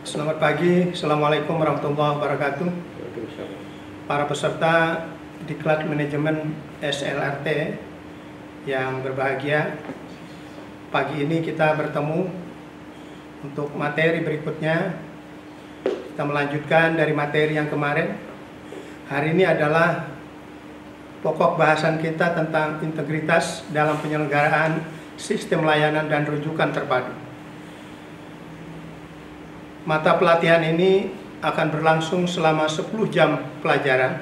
Selamat pagi, Assalamualaikum warahmatullahi wabarakatuh. Para peserta Diklat Manajemen SLRT yang berbahagia, pagi ini kita bertemu untuk materi berikutnya. Kita melanjutkan dari materi yang kemarin. Hari ini adalah pokok bahasan kita tentang integritas dalam penyelenggaraan sistem layanan dan rujukan terpadu. Mata pelatihan ini akan berlangsung selama 10 jam pelajaran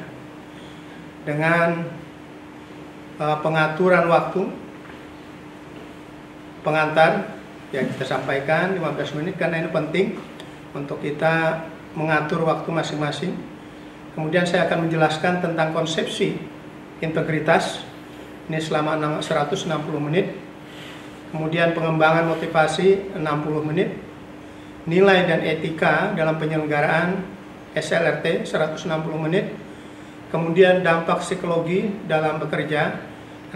dengan pengaturan waktu pengantar yang kita sampaikan 15 menit karena ini penting untuk kita mengatur waktu masing-masing. Kemudian saya akan menjelaskan tentang konsepsi integritas ini selama 160 menit. Kemudian pengembangan motivasi 60 menit. Nilai dan etika dalam penyelenggaraan SLRT 160 menit, kemudian dampak psikologi dalam bekerja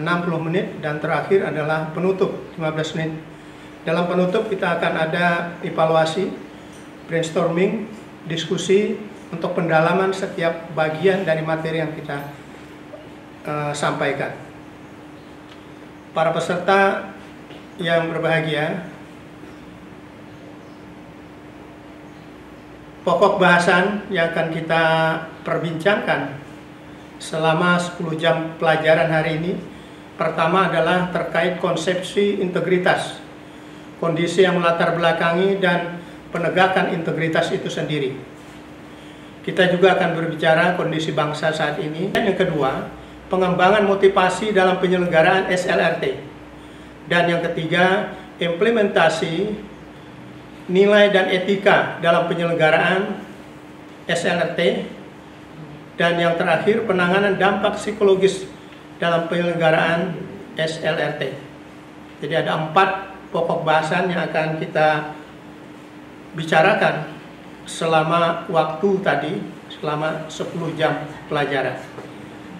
60 menit, dan terakhir adalah penutup 15 menit. Dalam penutup kita akan ada evaluasi, brainstorming, diskusi untuk pendalaman setiap bagian dari materi yang kita sampaikan. Para peserta yang berbahagia, pokok bahasan yang akan kita perbincangkan selama 10 jam pelajaran hari ini, pertama adalah terkait konsepsi integritas, kondisi yang melatar belakangi dan penegakan integritas itu sendiri. Kita juga akan berbicara kondisi bangsa saat ini. Dan yang kedua, pengembangan motivasi dalam penyelenggaraan SLRT. Dan yang ketiga, implementasi nilai dan etika dalam penyelenggaraan SLRT, dan yang terakhir penanganan dampak psikologis dalam penyelenggaraan SLRT. Jadi ada 4 pokok bahasan yang akan kita bicarakan selama waktu tadi, selama 10 jam pelajaran.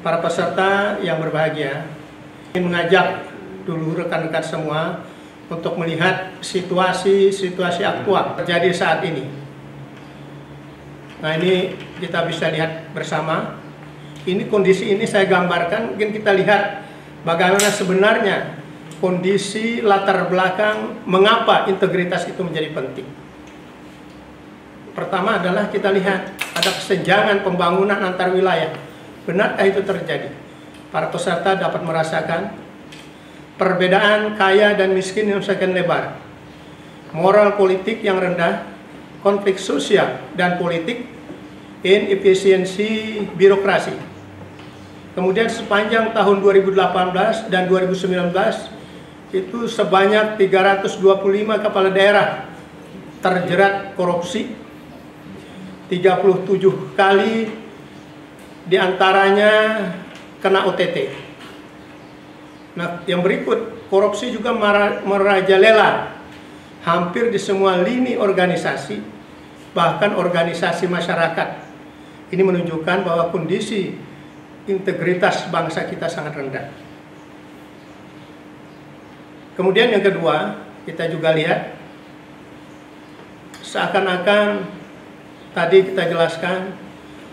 Para peserta yang berbahagia, ingin mengajak dulu rekan-rekan semua untuk melihat situasi aktual terjadi saat ini. Nah, ini kita bisa lihat bersama. Ini kondisi ini saya gambarkan, mungkin kita lihat bagaimana sebenarnya kondisi latar belakang mengapa integritas itu menjadi penting. Pertama adalah kita lihat ada kesenjangan pembangunan antar wilayah. Benarkah itu terjadi? Para peserta dapat merasakan perbedaan kaya dan miskin yang semakin lebar, moral politik yang rendah, konflik sosial dan politik, inefisiensi birokrasi. Kemudian sepanjang tahun 2018 dan 2019 itu sebanyak 325 kepala daerah terjerat korupsi, 37 kali diantaranya kena OTT. Nah, yang berikut, korupsi juga merajalela hampir di semua lini organisasi, bahkan organisasi masyarakat. Ini menunjukkan bahwa kondisi integritas bangsa kita sangat rendah. Kemudian yang kedua, kita juga lihat seakan-akan tadi kita jelaskan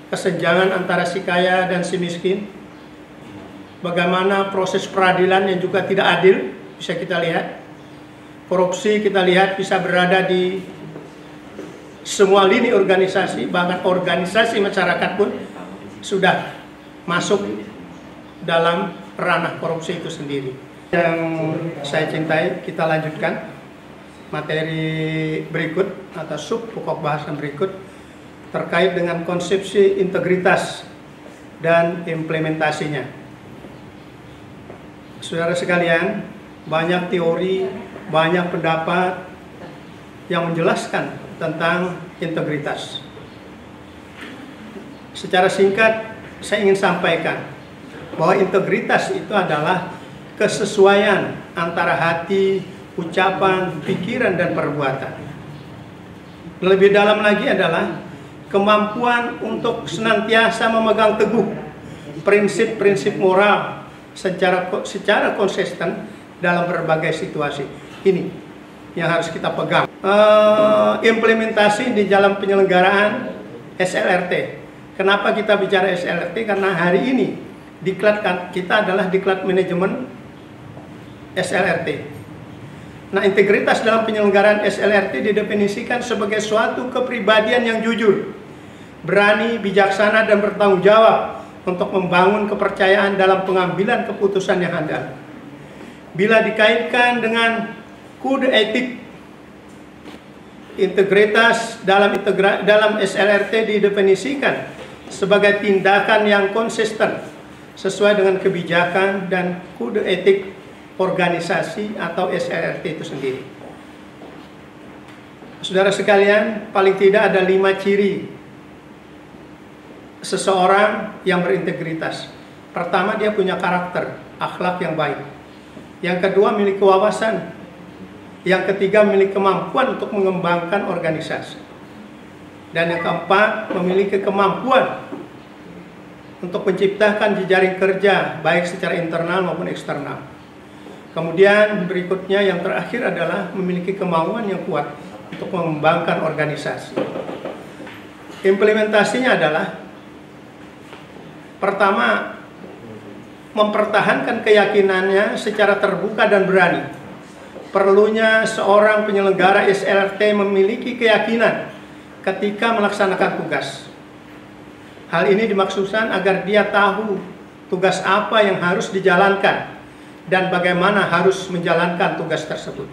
kesenjangan antara si kaya dan si miskin. Bagaimana proses peradilan yang juga tidak adil bisa kita lihat. Korupsi kita lihat bisa berada di semua lini organisasi, bahkan organisasi masyarakat pun sudah masuk dalam ranah korupsi itu sendiri. Yang saya cintai, kita lanjutkan materi berikut atau sub pokok bahasan berikut terkait dengan konsepsi integritas dan implementasinya. Saudara sekalian, banyak teori, banyak pendapat yang menjelaskan tentang integritas. Secara singkat, saya ingin sampaikan bahwa integritas itu adalah kesesuaian antara hati, ucapan, pikiran, dan perbuatan. Lebih dalam lagi adalah kemampuan untuk senantiasa memegang teguh prinsip-prinsip moral secara konsisten dalam berbagai situasi. Ini yang harus kita pegang. Implementasi di dalam penyelenggaraan SLRT. Kenapa kita bicara SLRT? Karena hari ini diklat kita adalah diklat manajemen SLRT. Nah, integritas dalam penyelenggaraan SLRT didefinisikan sebagai suatu kepribadian yang jujur, berani, bijaksana, dan bertanggung jawab untuk membangun kepercayaan dalam pengambilan keputusan yang handal. Bila dikaitkan dengan kode etik, integritas dalam SLRT didefinisikan sebagai tindakan yang konsisten sesuai dengan kebijakan dan kode etik organisasi atau SLRT itu sendiri. Saudara sekalian, paling tidak ada 5 ciri seseorang yang berintegritas. Pertama, dia punya karakter, akhlak yang baik. Yang kedua, memiliki wawasan. Yang ketiga, memiliki kemampuan untuk mengembangkan organisasi. Dan yang keempat, memiliki kemampuan untuk menciptakan jejaring kerja, baik secara internal maupun eksternal. Kemudian berikutnya yang terakhir adalah memiliki kemauan yang kuat untuk mengembangkan organisasi. Implementasinya adalah pertama, mempertahankan keyakinannya secara terbuka dan berani. Perlunya seorang penyelenggara SLRT memiliki keyakinan ketika melaksanakan tugas. Hal ini dimaksudkan agar dia tahu tugas apa yang harus dijalankan dan bagaimana harus menjalankan tugas tersebut.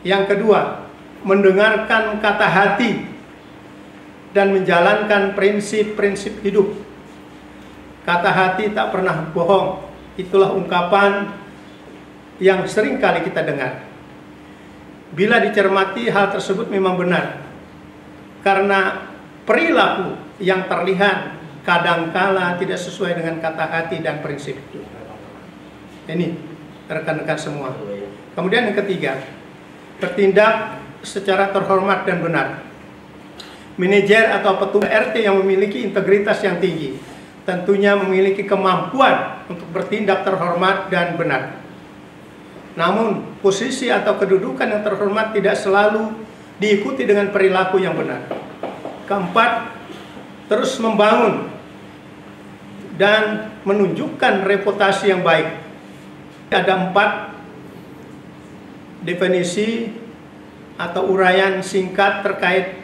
Yang kedua, mendengarkan kata hati dan menjalankan prinsip-prinsip hidup. Kata hati tak pernah bohong. Itulah ungkapan yang sering kali kita dengar. Bila dicermati, hal tersebut memang benar. Karena perilaku yang terlihat kadangkala tidak sesuai dengan kata hati dan prinsip. Ini rekan-rekan semua. Kemudian yang ketiga, bertindak secara terhormat dan benar. Manajer atau petugas RT yang memiliki integritas yang tinggi tentunya memiliki kemampuan untuk bertindak terhormat dan benar. Namun, posisi atau kedudukan yang terhormat tidak selalu diikuti dengan perilaku yang benar. Keempat, terus membangun dan menunjukkan reputasi yang baik. Ada 4 definisi atau uraian singkat terkait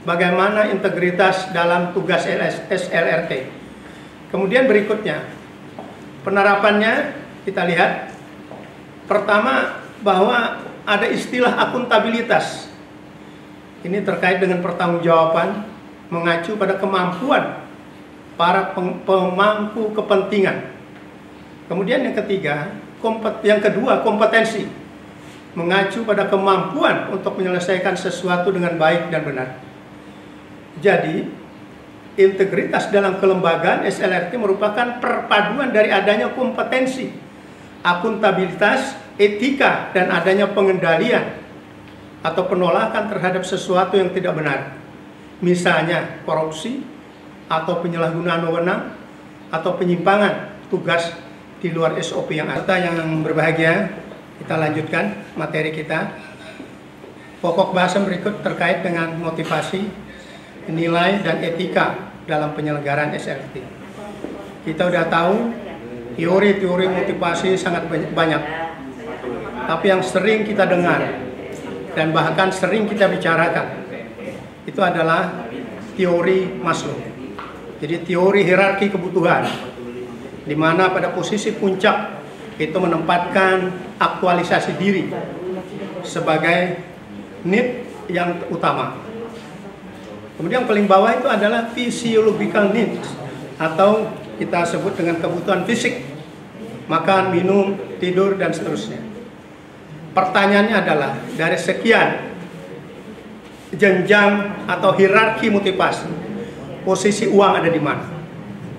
bagaimana integritas dalam tugas SLRT. Kemudian berikutnya, penerapannya kita lihat. Pertama, bahwa ada istilah akuntabilitas. Ini terkait dengan pertanggungjawaban, mengacu pada kemampuan para pemangku kepentingan. Kemudian yang kedua, kompetensi, mengacu pada kemampuan untuk menyelesaikan sesuatu dengan baik dan benar. Jadi, integritas dalam kelembagaan SLRT merupakan perpaduan dari adanya kompetensi, akuntabilitas, etika, dan adanya pengendalian atau penolakan terhadap sesuatu yang tidak benar. Misalnya korupsi atau penyalahgunaan wewenang atau penyimpangan tugas di luar SOP yang ada. Yang berbahagia, kita lanjutkan materi kita. Pokok bahasan berikut terkait dengan motivasi, nilai, dan etika dalam penyelenggaraan SLRT. Kita udah tahu teori-teori motivasi sangat banyak, tapi yang sering kita dengar dan bahkan sering kita bicarakan itu adalah teori Maslow. Jadi teori hierarki kebutuhan, di mana pada posisi puncak itu menempatkan aktualisasi diri sebagai need yang utama. Kemudian paling bawah itu adalah physiological needs atau kita sebut dengan kebutuhan fisik, makan, minum, tidur, dan seterusnya. Pertanyaannya adalah, dari sekian jenjang atau hierarki motivasi, posisi uang ada di mana?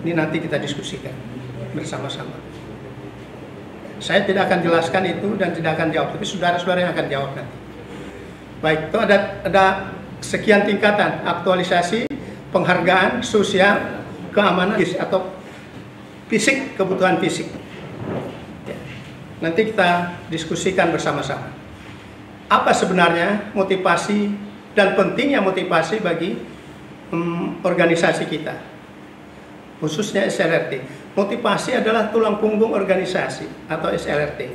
Ini nanti kita diskusikan bersama-sama. Saya tidak akan jelaskan itu dan tidak akan jawab, tapi saudara-saudara yang akan jawab nanti. Baik, itu ada sekian tingkatan: aktualisasi, penghargaan, sosial, keamanan, atau fisik, kebutuhan fisik. Nanti kita diskusikan bersama-sama. apa sebenarnya motivasi dan pentingnya motivasi bagi organisasi kita, khususnya SLRT. Motivasi adalah tulang punggung organisasi atau SLRT.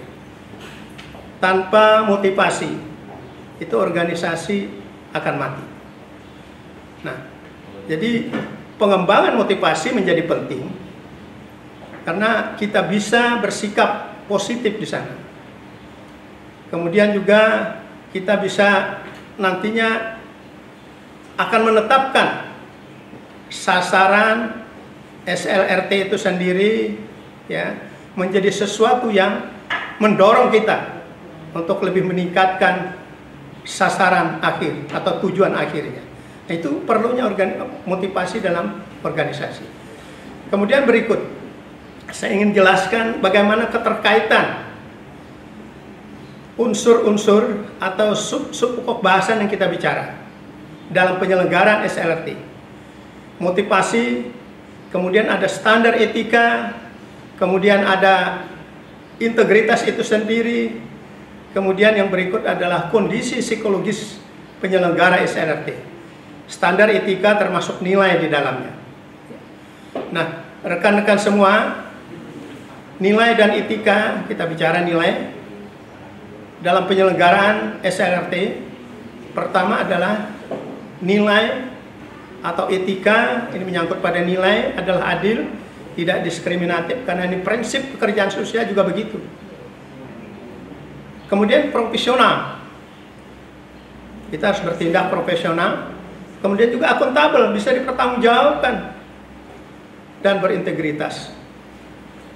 Tanpa motivasi, itu organisasi akan mati. Nah, jadi pengembangan motivasi menjadi penting karena kita bisa bersikap positif di sana. Kemudian juga kita bisa nantinya akan menetapkan sasaran SLRT itu sendiri, ya, menjadi sesuatu yang mendorong kita untuk lebih meningkatkan sasaran akhir atau tujuan akhirnya. Nah, itu perlunya motivasi dalam organisasi. Kemudian berikut, saya ingin jelaskan bagaimana keterkaitan unsur-unsur atau sub-sub pokok bahasan yang kita bicara dalam penyelenggaraan SLRT. Motivasi, kemudian ada standar etika, kemudian ada integritas itu sendiri, kemudian yang berikut adalah kondisi psikologis penyelenggara SLRT. Standar etika termasuk nilai di dalamnya. Nah, rekan-rekan semua, nilai dan etika, kita bicara nilai dalam penyelenggaraan SLRT. Pertama adalah nilai atau etika, ini menyangkut pada nilai, adalah adil, tidak diskriminatif, karena ini prinsip pekerjaan sosial juga begitu. Kemudian profesional, kita harus bertindak profesional. Kemudian juga akuntabel, bisa dipertanggungjawabkan dan berintegritas.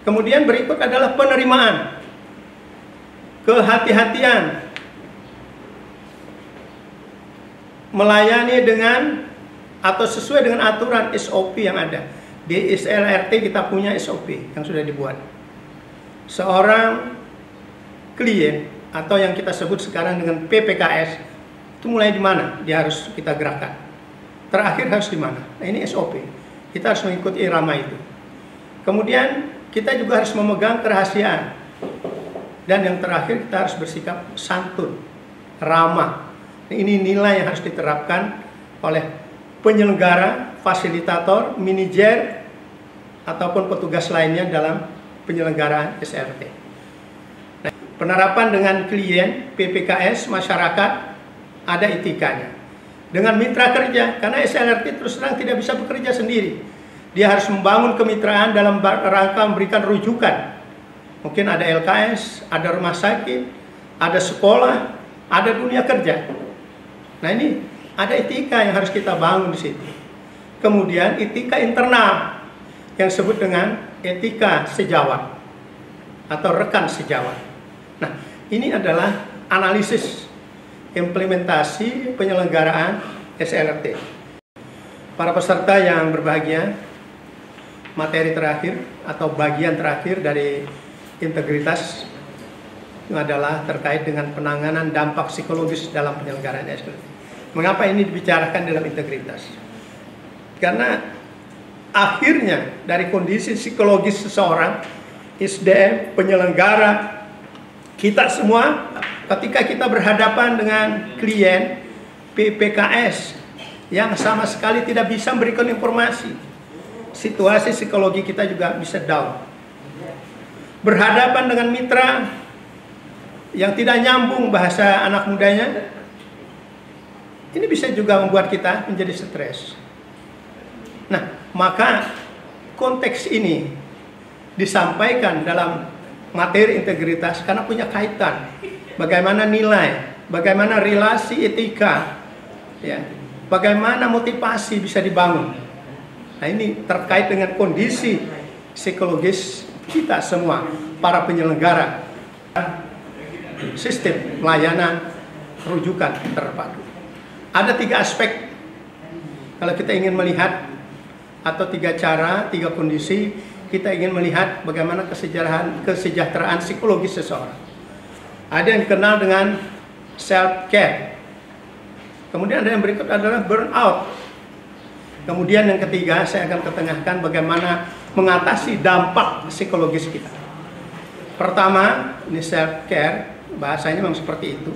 Kemudian berikut adalah penerimaan, kehati-hatian, melayani dengan atau sesuai dengan aturan SOP yang ada. Di SLRT kita punya SOP yang sudah dibuat. Seorang klien atau yang kita sebut sekarang dengan PPKS itu mulai di mana dia harus kita gerakkan, terakhir harus di mana. Nah, ini SOP, kita harus mengikuti irama itu. Kemudian kita juga harus memegang kerahasiaan, dan yang terakhir kita harus bersikap santun, ramah. Ini nilai yang harus diterapkan oleh penyelenggara, fasilitator, manajer, ataupun petugas lainnya dalam penyelenggaraan SLRT. Nah, penerapan dengan klien, PPKS, masyarakat, ada etikanya. Dengan mitra kerja, karena SLRT terus terang tidak bisa bekerja sendiri. Dia harus membangun kemitraan dalam rangka memberikan rujukan. Mungkin ada LKS, ada rumah sakit, ada sekolah, ada dunia kerja. Nah, ini ada etika yang harus kita bangun di situ. Kemudian etika internal yang disebut dengan etika sejawat atau rekan sejawat. Nah, ini adalah analisis implementasi penyelenggaraan SLRT. Para peserta yang berbahagia, materi terakhir atau bagian terakhir dari integritas adalah terkait dengan penanganan dampak psikologis dalam penyelenggaraan SLRT. Mengapa ini dibicarakan dalam integritas? Karena akhirnya dari kondisi psikologis seseorang, SDM, penyelenggara, kita semua ketika kita berhadapan dengan klien PPKS yang sama sekali tidak bisa memberikan informasi, situasi psikologi kita juga bisa down. Berhadapan dengan mitra yang tidak nyambung bahasa anak mudanya, ini bisa juga membuat kita menjadi stres. Nah, maka konteks ini disampaikan dalam materi integritas karena punya kaitan bagaimana nilai, bagaimana relasi etika, ya, bagaimana motivasi bisa dibangun. Nah, ini terkait dengan kondisi psikologis kita semua, para penyelenggara sistem pelayanan rujukan terpadu. Ada 3 aspek kalau kita ingin melihat, atau 3 cara, 3 kondisi kita ingin melihat bagaimana kesejahteraan psikologis seseorang. Ada yang dikenal dengan self care. Kemudian ada yang berikut adalah burnout. Kemudian yang ketiga saya akan ketengahkan bagaimana mengatasi dampak psikologis kita. Pertama, ini self care, bahasanya memang seperti itu.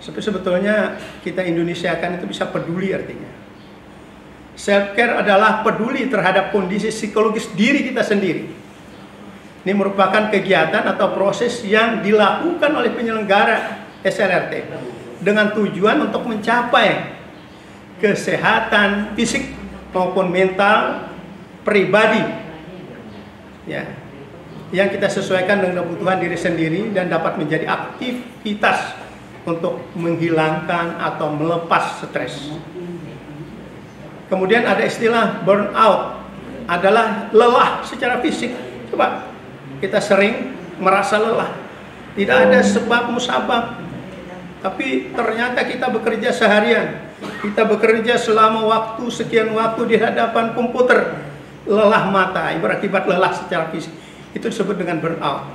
Sebetulnya kita Indonesia kan itu bisa peduli artinya. Self care adalah peduli terhadap kondisi psikologis diri kita sendiri. Ini merupakan kegiatan atau proses yang dilakukan oleh penyelenggara SLRT dengan tujuan untuk mencapai kesehatan fisik maupun mental pribadi, ya, yang kita sesuaikan dengan kebutuhan diri sendiri dan dapat menjadi aktivitas untuk menghilangkan atau melepas stres. Kemudian ada istilah burnout, adalah lelah secara fisik. Coba, kita sering merasa lelah, tidak ada sebab musabab, tapi ternyata kita bekerja seharian, kita bekerja selama waktu sekian waktu di hadapan komputer, lelah mata, berakibat lelah secara fisik, itu disebut dengan burnout.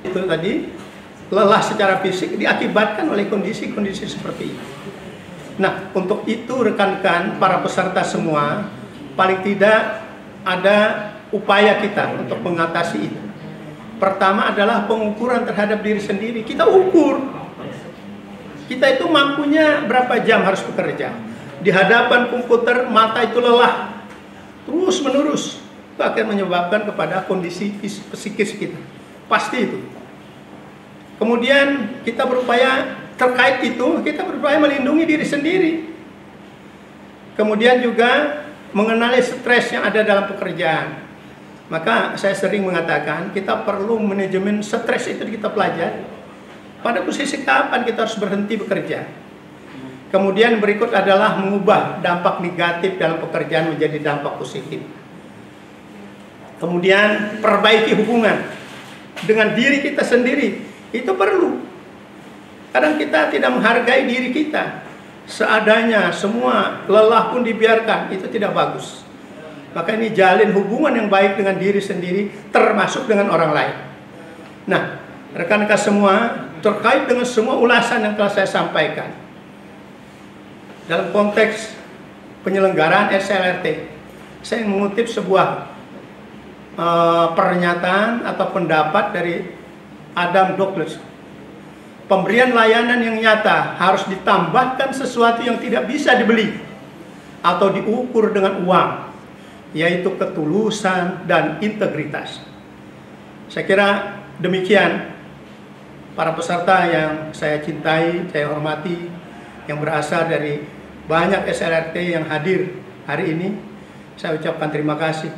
Itu tadi, lelah secara fisik diakibatkan oleh kondisi-kondisi seperti itu. Nah, untuk itu rekan-rekan para peserta semua, paling tidak ada upaya kita untuk mengatasi itu. Pertama adalah pengukuran terhadap diri sendiri. Kita ukur, kita itu mampunya berapa jam harus bekerja. Di hadapan komputer, mata itu lelah terus menerus, itu akan menyebabkan kepada kondisi psikis kita, pasti itu. Kemudian kita berupaya terkait itu, kita berupaya melindungi diri sendiri. Kemudian juga mengenali stres yang ada dalam pekerjaan. Maka saya sering mengatakan kita perlu manajemen stres itu kita pelajari. Pada posisi kapan kita harus berhenti bekerja. Kemudian berikut adalah mengubah dampak negatif dalam pekerjaan menjadi dampak positif. Kemudian perbaiki hubungan dengan diri kita sendiri, itu perlu. Kadang kita tidak menghargai diri kita, seadanya, semua lelah pun dibiarkan, itu tidak bagus. Maka ini jalin hubungan yang baik dengan diri sendiri, termasuk dengan orang lain. Nah, rekan-rekan semua, terkait dengan semua ulasan yang telah saya sampaikan, dalam konteks penyelenggaraan SLRT, saya mengutip sebuah pernyataan atau pendapat dari Adam Douglas. Pemberian layanan yang nyata harus ditambahkan sesuatu yang tidak bisa dibeli atau diukur dengan uang, yaitu ketulusan dan integritas. Saya kira demikian para peserta yang saya cintai, saya hormati, yang berasal dari banyak SLRT yang hadir hari ini. Saya ucapkan terima kasih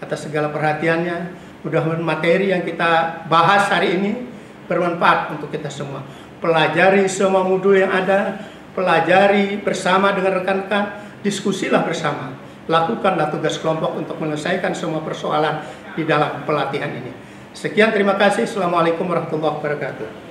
atas segala perhatiannya. Mudah-mudahan materi yang kita bahas hari ini bermanfaat untuk kita semua. Pelajari semua modul yang ada, pelajari bersama dengan rekan-rekan, diskusilah bersama. Lakukanlah tugas kelompok untuk menyelesaikan semua persoalan di dalam pelatihan ini. Sekian, terima kasih. Assalamualaikum warahmatullahi wabarakatuh.